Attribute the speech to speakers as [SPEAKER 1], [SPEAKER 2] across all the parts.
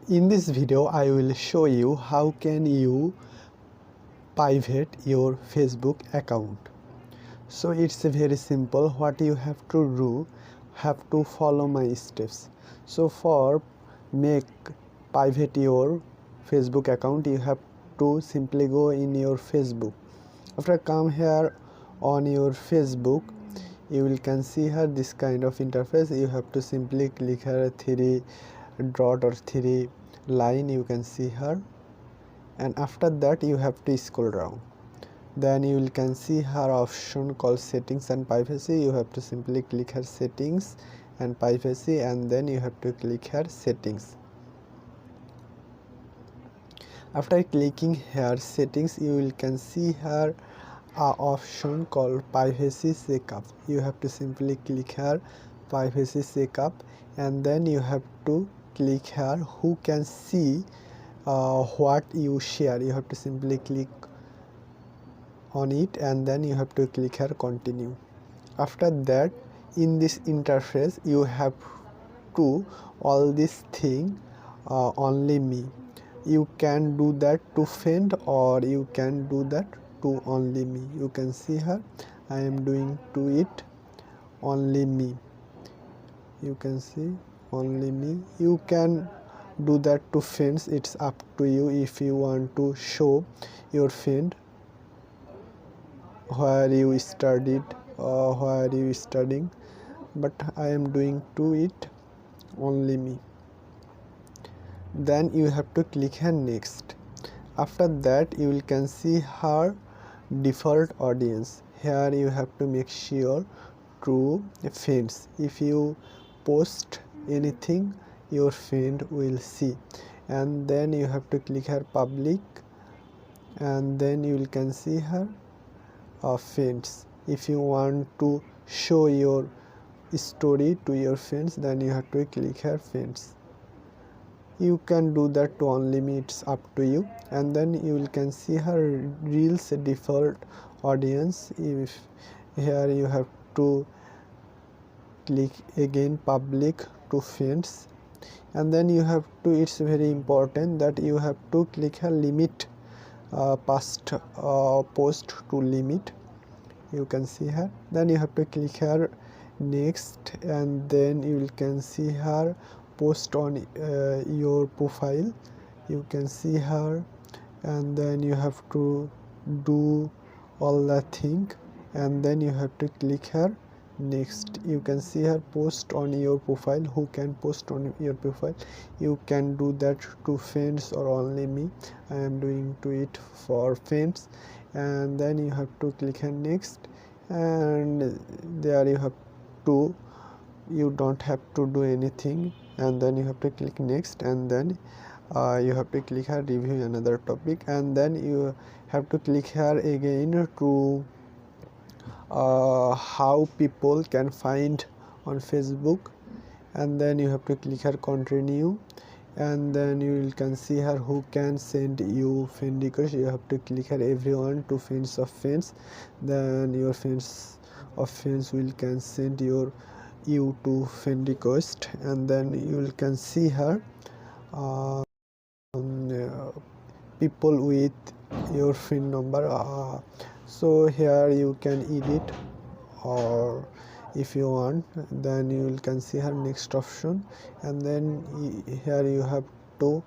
[SPEAKER 1] In this video I will show you how can you private your Facebook account. So it's very simple. What you have to do, have to follow my steps. So for make private your Facebook account, you have to simply go in your Facebook. After come here on your Facebook, you will can see here this kind of interface. You have to simply click here three dot or three line, you can see here, and after that you have to scroll down. Then you will can see her option called settings and privacy. You have to simply click here settings and privacy, and then you have to click here settings. After clicking here settings, you will can see here a option called privacy checkup. You have to simply click here privacy checkup, and then you have to click here who can see what you share. You have to simply click on it, and then you have to click here continue. After that, in this interface you have to all this thing only me. You can do that to friend, or you can do that to only me. You can see here I am doing to it only me. You can see only me. You can do that to friends. It's up to you if you want to show your friend where you studied or where you studying, but I am doing to it only me. Then you have to click here next. After that you will can see her default audience. Here you have to make sure to friends. If you post anything, your friend will see, and then you have to click here public, and then you will can see her friends. If you want to show your story to your friends, then you have to click here friends. You can do that to only me, it's up to you. And then you will can see her reels default audience. If here you have to click again public to friends, and then you have to, it's very important that you have to click here limit past post to limit. You can see here. Then you have to click here next, and then you can see here post on your profile. You can see here, and then you have to do all that thing, and then you have to click here next. You can see here post on your profile. Who can post on your profile? You can do that to friends or only me. I am doing to it for friends. And then you have to click here next, and there you have to, you don't have to do anything, and then you have to click next, and then you have to click here review another topic, and then you have to click here again to how people can find on Facebook, and then you have to click here continue, and then you can see here who can send you friend request. You have to click here everyone to friends of friends, then your friends of friends will can send you to friend request, and then you can see here people with your friend number. So here you can edit, or if you want, then you can see her next option, and then here you have to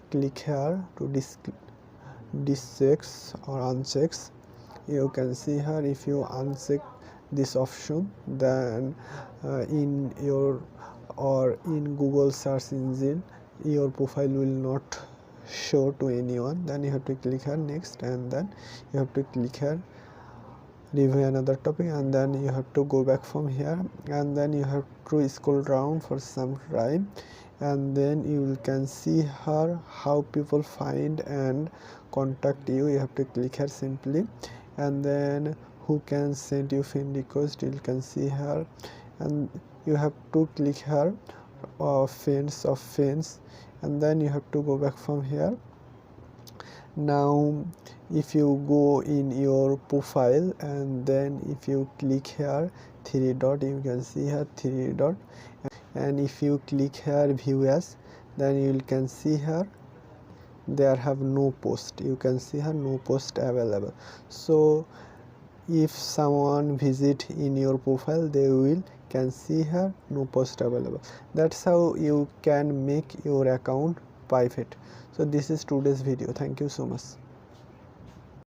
[SPEAKER 1] click here to dischecks or unchecks. You can see here if you uncheck this option, then in your or in Google search engine your profile will not show to anyone. Then you have to click here next, and then you have to click here review another topic, and then you have to go back from here, and then you have to scroll down for some time, and then you can see her how people find and contact you. You have to click here simply, and then who can send you friend request, you can see her, and you have to click here friends of friends, and then you have to go back from here. Now if you go in your profile, and then if you click here three dot, you can see here three dot, and if you click here view as, then you can see here there have no post, you can see here no post available. So if someone visit in your profile, they will can see here no post available. That's how you can make your account private. So this is today's video. Thank you so much.